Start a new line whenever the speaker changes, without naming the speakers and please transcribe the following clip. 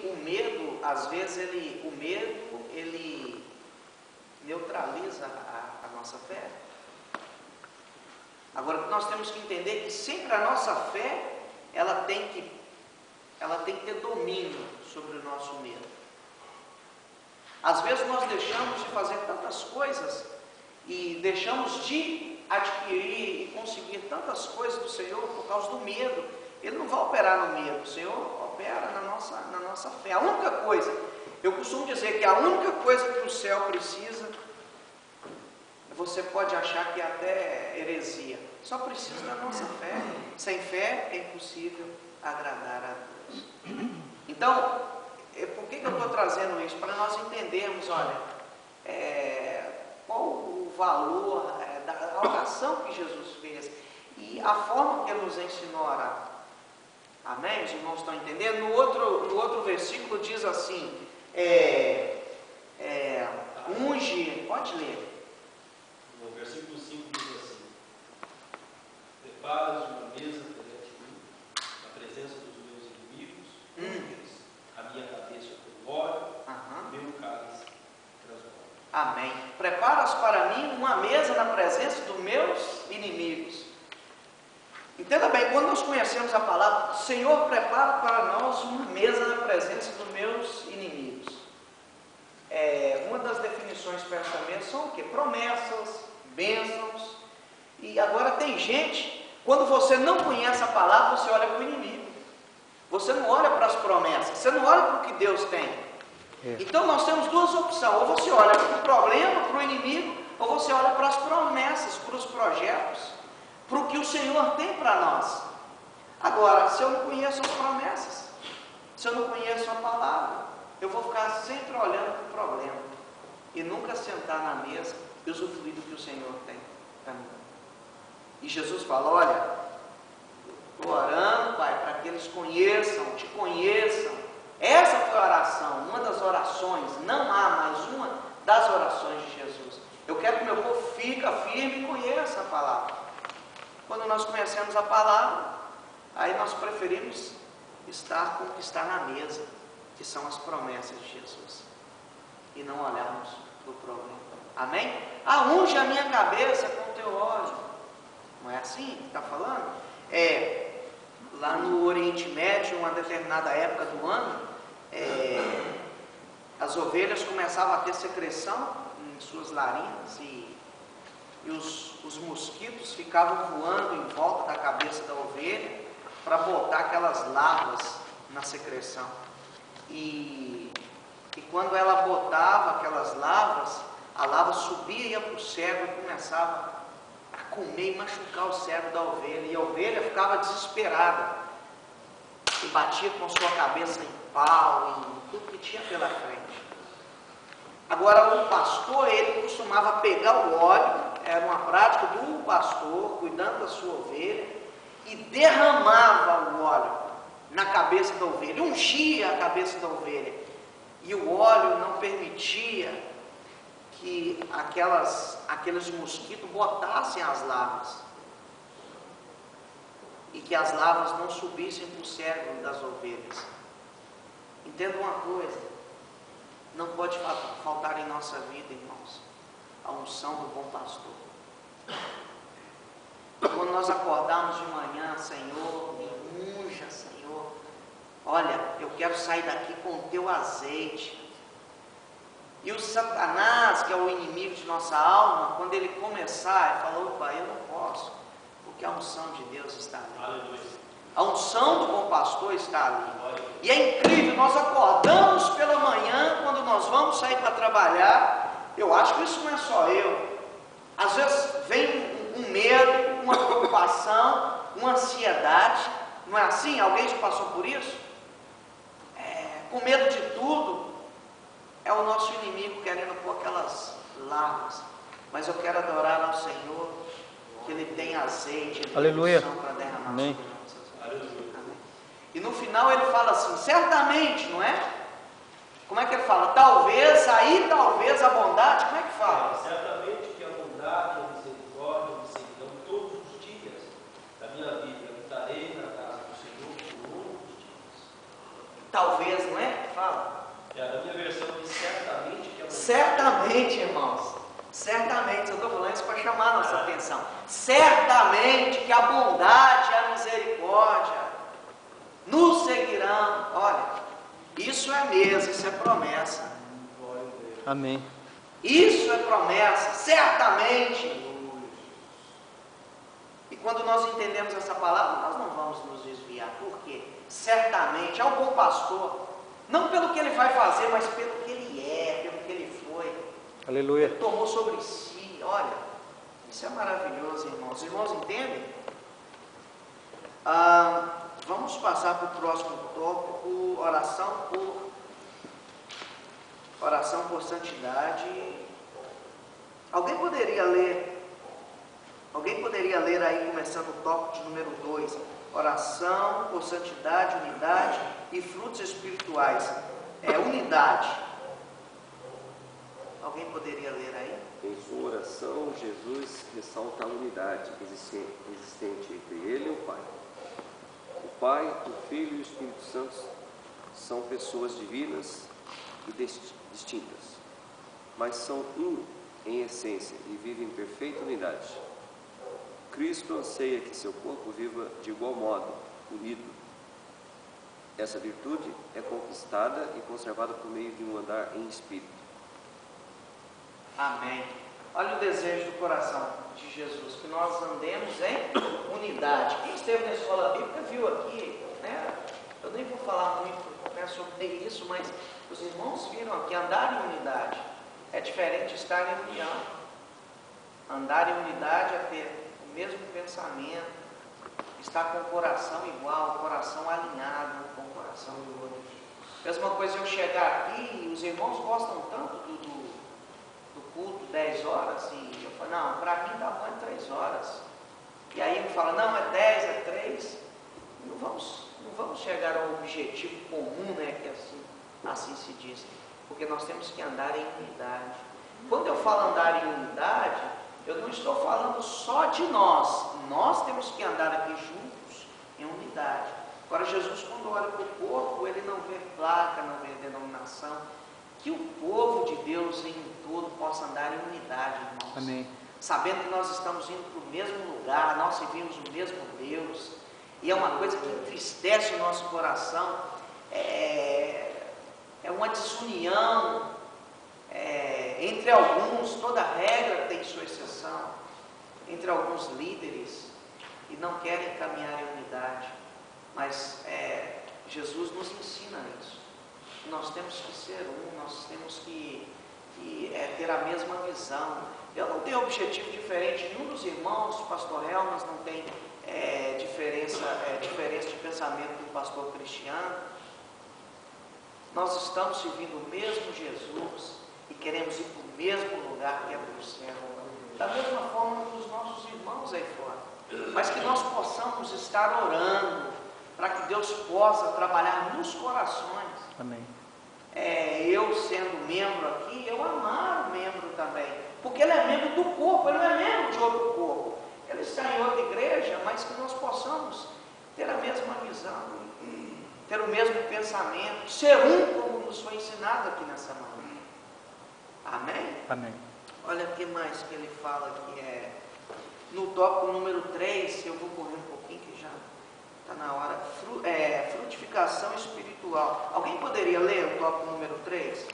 o medo, às vezes, ele neutraliza a nossa fé. Agora, nós temos que entender que sempre a nossa fé, ela tem que ter domínio sobre o nosso medo. Às vezes nós deixamos de fazer tantas coisas e deixamos de adquirir e conseguir tantas coisas do Senhor por causa do medo. Ele não vai operar no medo, o Senhor opera na nossa fé. A única coisa, eu costumo dizer que a única coisa que o céu precisa, você pode achar que é até heresia, só precisa da nossa fé. Sem fé é impossível agradar a Deus. Então, por que eu estou trazendo isso? Para nós entendermos, olha, qual o valor da oração que Jesus fez e a forma que Ele nos ensinou a orar. Amém? Os irmãos estão entendendo? No outro versículo diz assim, unge, pode ler.
No versículo 5 diz assim: preparas uma mesa perante mim, na presença dos meus inimigos, unges a minha cabeça com óleo, meu cálice transborda.
Amém. Preparas para mim uma mesa na presença dos meus inimigos. Entenda bem, quando nós conhecemos a palavra, o Senhor prepara para nós uma mesa na presença dos meus inimigos. Uma das definições para essa mesa são o quê? Promessas, bênçãos. E agora tem gente, quando você não conhece a palavra, você olha para o inimigo. Você não olha para as promessas, você não olha para o que Deus tem. Então nós temos duas opções, ou você olha para o problema, para o inimigo, ou você olha para as promessas, para os projetos, para o que o Senhor tem para nós. Agora, se eu não conheço as promessas, se eu não conheço a palavra, eu vou ficar sempre olhando para o problema e nunca sentar na mesa e usufruir do que o Senhor tem para mim. E Jesus fala, olha, estou orando, Pai, para que eles conheçam, te conheçam. Essa foi a oração, uma das orações, não há mais uma das orações de Jesus. Eu quero que o meu povo fique firme e conheça a palavra. Quando nós conhecemos a palavra, aí nós preferimos estar com o que está na mesa, que são as promessas de Jesus, e não olharmos para o problema. Amém? Unge a minha cabeça com o teu óleo. Não é assim que está falando? Lá no Oriente Médio, uma determinada época do ano, as ovelhas começavam a ter secreção em suas narinas e os mosquitos ficavam voando em volta da cabeça da ovelha para botar aquelas larvas na secreção. E quando ela botava aquelas larvas, a larva subia e ia para o cérebro e começava a comer e machucar o cérebro da ovelha. E a ovelha ficava desesperada e batia com sua cabeça em pau, em tudo que tinha pela frente. Agora o pastor, ele costumava pegar o óleo, era uma prática do pastor, cuidando da sua ovelha, e derramava o óleo na cabeça da ovelha, ungia a cabeça da ovelha, e o óleo não permitia que aqueles mosquitos botassem as larvas, e que as larvas não subissem para o cérebro das ovelhas. Entenda uma coisa, não pode faltar em nossa vida, irmãos, a unção do bom pastor. Quando nós acordarmos de manhã, Senhor, me unja, Senhor. Olha, eu quero sair daqui com o teu azeite. E o Satanás, que é o inimigo de nossa alma, quando ele começar, ele fala, opa, eu não posso, porque a unção de Deus está ali.
Aleluia.
A unção do bom pastor está ali. E é incrível, nós acordamos pela manhã, quando nós vamos sair para trabalhar, eu acho que isso não é só eu. Às vezes vem um medo, uma preocupação, uma ansiedade, não é assim? Alguém já passou por isso? Com medo de tudo, é o nosso inimigo querendo pôr aquelas larvas. Mas eu quero adorar ao Senhor, que Ele tem azeite, Ele
Aleluia.
tem unção para derramar
Amém.
sobre nossas vidas. Amém. E no final ele fala assim, certamente, não é? Como é que ele fala? Talvez, aí talvez a bondade, como é que fala?
Certamente que a bondade e a misericórdia me seguirão todos os dias da minha vida. Habitarei na casa do Senhor por longos dias.
Talvez, não é? fala?
A minha versão diz certamente que a bondade...
Certamente, irmãos. Certamente, eu estou falando isso para chamar a nossa atenção. Certamente que a bondade e a misericórdia nos seguirão. Olha, isso é mesmo, isso é promessa.
Amém.
Isso é promessa, certamente. E quando nós entendemos essa palavra, nós não vamos nos desviar. Por quê? Certamente, é um bom pastor. Não pelo que ele vai fazer, mas pelo que ele é, pelo que ele foi.
Aleluia.
Ele tomou sobre si. Olha, isso é maravilhoso, irmãos. Os irmãos entendem? Vamos passar para o próximo tópico, oração por santidade. Alguém poderia ler aí, começando o tópico de número 2, oração por santidade, unidade e frutos espirituais. Unidade. Alguém poderia ler aí?
Em sua oração, Jesus ressalta a unidade existente entre Ele e o Pai. O Pai, o Filho e o Espírito Santo são pessoas divinas e distintas, mas são um em essência e vivem em perfeita unidade. Cristo anseia que seu corpo viva de igual modo, unido. Essa virtude é conquistada e conservada por meio de um andar em espírito.
Amém. Olha o desejo do coração de Jesus, que nós andemos em unidade. Quem esteve na escola bíblica viu aqui, né? Eu nem vou falar muito, né, sobre isso, mas os irmãos viram aqui, andar em unidade é diferente de estar em união. Andar em unidade é ter o mesmo pensamento, estar com o coração igual, o coração alinhado com o coração do outro. Mesma coisa eu chegar aqui e os irmãos gostam tanto do culto 10 horas, e eu falo, não, para mim tá bom é 3 horas. E aí um fala, não, é 10, é 3. Não vamos chegar ao objetivo comum, né, que assim se diz, porque nós temos que andar em unidade. Quando eu falo andar em unidade, eu não estou falando só de nós temos que andar aqui juntos em unidade. Agora Jesus, quando olha para o corpo, ele não vê placa, não vê denominação. Que o povo de Deus em todo possa andar em unidade, irmãos.
Amém.
Sabendo que nós estamos indo para o mesmo lugar, nós servimos o mesmo Deus, e é uma coisa que entristece o nosso coração, é uma desunião entre alguns, toda regra tem sua exceção, entre alguns líderes, e não querem caminhar em unidade, mas Jesus nos ensina isso. Nós temos que ser nós temos que ter a mesma visão. Eu não tenho objetivo diferente, nenhum dos irmãos, o pastor Helmas não tem diferença de pensamento do pastor Cristiano. Nós estamos servindo o mesmo Jesus e queremos ir para o mesmo lugar que é para o céu. Da mesma forma que os nossos irmãos aí fora. Mas que nós possamos estar orando para que Deus possa trabalhar nos corações.
Amém.
Eu sendo membro aqui, eu amar o membro também, porque ele é membro do corpo, ele não é membro de outro corpo, ele está em outra igreja, mas que nós possamos ter a mesma visão, ter o mesmo pensamento, ser como nos foi ensinado aqui nessa manhã. Amém?
Amém.
Olha o que mais que ele fala aqui, no tópico número 3, eu vou correr um pouquinho que já está na hora, frutificação espiritual. Alguém poderia ler o tópico número 3?